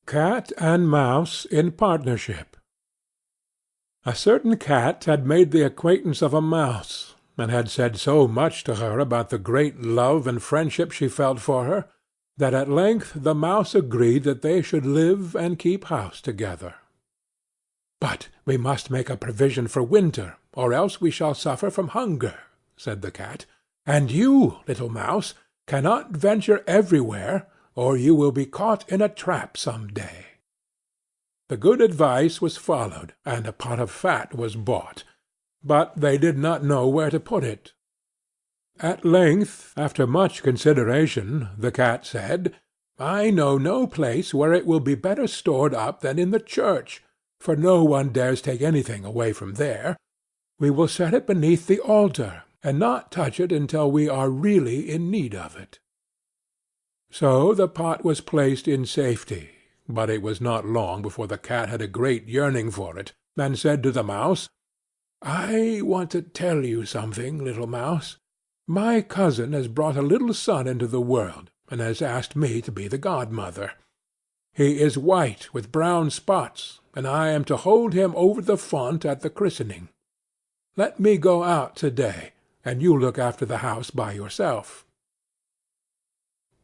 Cat and Mouse in Partnership. A certain cat had made the acquaintance of a mouse, and had said so much to her about the great love and friendship she felt for her, that at length the mouse agreed that they should live and keep house together. "But we must make a provision for winter, or else we shall suffer from hunger," said the cat; "and you, little mouse, cannot venture everywhere, or you will be caught in a trap some day." The good advice was followed, and a pot of fat was bought, but they did not know where to put it. At length, after much consideration, the cat said, "I know no place where it will be better stored up than in the church, for no one dares take anything away from there. We will set it beneath the altar, and not touch it until we are really in need of it." So the pot was placed in safety, but it was not long before the cat had a great yearning for it, and said to the mouse, "I want to tell you something, little mouse. My cousin has brought a little son into the world, and has asked me to be the godmother. He is white with brown spots, and I am to hold him over the font at the christening. Let me go out to-day, and you look after the house by yourself."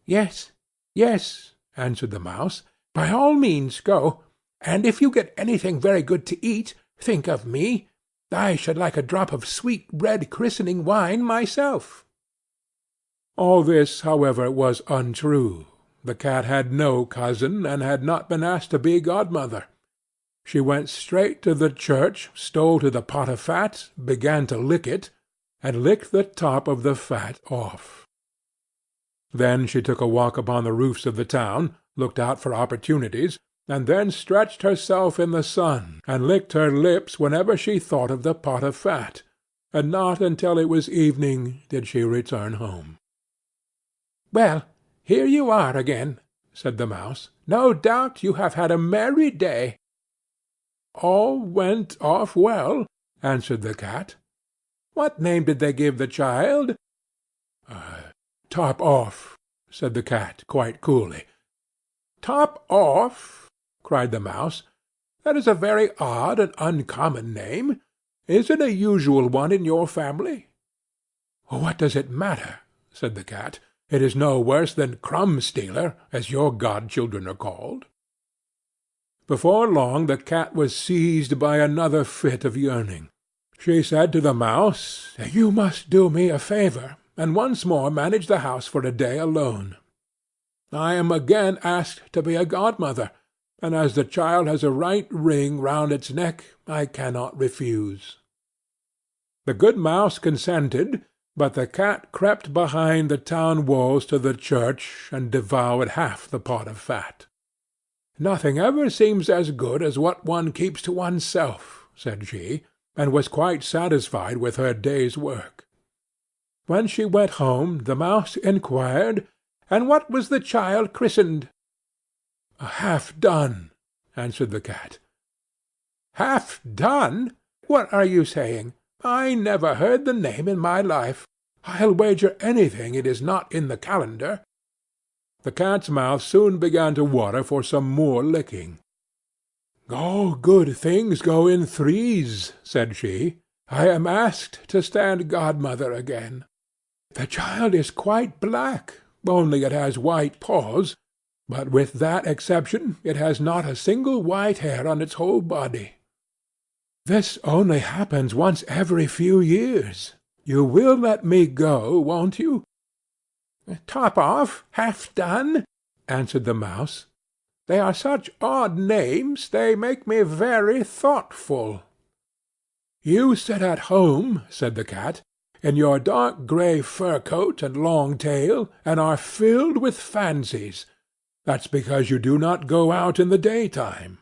"Yes, yes," answered the mouse, "by all means go, and if you get anything very good to eat, think of me. I should like a drop of sweet red christening wine myself." All this, however, was untrue. The cat had no cousin, and had not been asked to be godmother. She went straight to the church, stole to the pot of fat, began to lick it, and licked the top of the fat off. Then she took a walk upon the roofs of the town, looked out for opportunities, and then stretched herself in the sun, and licked her lips whenever she thought of the pot of fat, and not until it was evening did she return home. "Well, here you are again," said the mouse. "No doubt you have had a merry day." "All went off well," answered the cat. "What name did they give the child?" "Top off," said the cat, quite coolly. "Top off!" cried the mouse. "That is a very odd and uncommon name. Is it a usual one in your family?" "What does it matter?" said the cat. "It is no worse than Crumb-stealer, as your godchildren are called." Before long the cat was seized by another fit of yearning. She said to the mouse, "You must do me a favour, and once more manage the house for a day alone. I am again asked to be a godmother, and as the child has a right ring round its neck, I cannot refuse." The good mouse consented, but the cat crept behind the town walls to the church, and devoured half the pot of fat. "Nothing ever seems as good as what one keeps to oneself," said she, and was quite satisfied with her day's work. When she went home, the mouse inquired, "And what was the child christened?" "Half done," answered the cat. "Half done! What are you saying? I never heard the name in my life. I'll wager anything it is not in the calendar." The cat's mouth soon began to water for some more licking. "All good things go in threes," said she. "I am asked to stand godmother again. The child is quite black, only it has white paws, but with that exception it has not a single white hair on its whole body. This only happens once every few years. You will let me go, won't you?" "Top off, half done," answered the mouse. "They are such odd names, they make me very thoughtful." "You sit at home," said the cat, "in your dark grey fur coat and long tail, and are filled with fancies. That's because you do not go out in the daytime."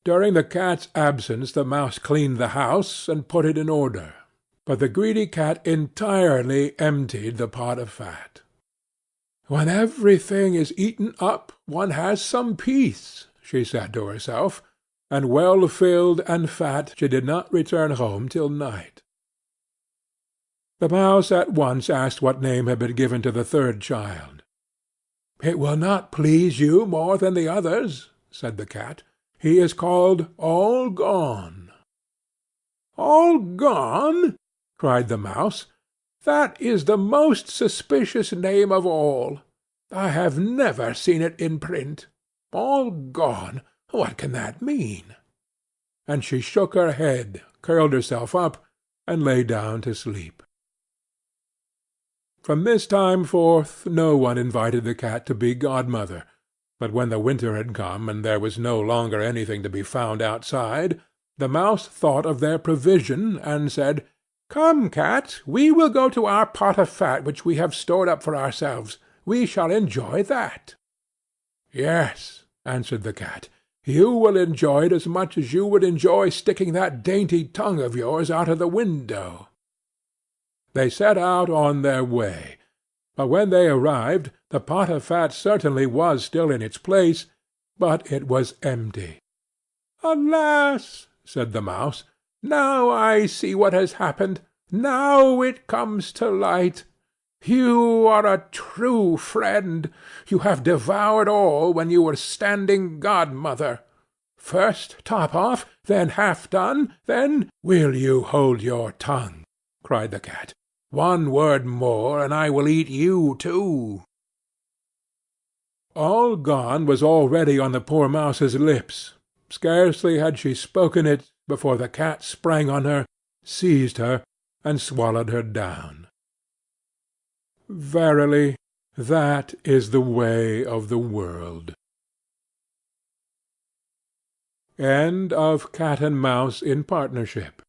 During the cat's absence the mouse cleaned the house, and put it in order, but the greedy cat entirely emptied the pot of fat. "When everything is eaten up, one has some peace," she said to herself, and well filled and fat she did not return home till night. The mouse at once asked what name had been given to the third child. "It will not please you more than the others," said the cat. "He is called All Gone." "All Gone!" cried the mouse. "That is the most suspicious name of all. I have never seen it in print. All Gone! What can that mean?" And she shook her head, curled herself up, and lay down to sleep. From this time forth no one invited the cat to be godmother, but when the winter had come, and there was no longer anything to be found outside, the mouse thought of their provision, and said, "Come, cat, we will go to our pot of fat which we have stored up for ourselves. We shall enjoy that." "Yes," answered the cat, "you will enjoy it as much as you would enjoy sticking that dainty tongue of yours out of the window." They set out on their way, but when they arrived the pot of fat certainly was still in its place, but it was empty. "Alas!" said the mouse, "now I see what has happened. Now it comes to light. You are a true friend. You have devoured all when you were standing godmother. First Top off, then Half done, then—" "Will you hold your tongue?" cried the cat. "One word more, and I will eat you too." All Gone was already on the poor mouse's lips. Scarcely had she spoken it, before the cat sprang on her, seized her, and swallowed her down. Verily, that is the way of the world. End of Cat and Mouse in Partnership,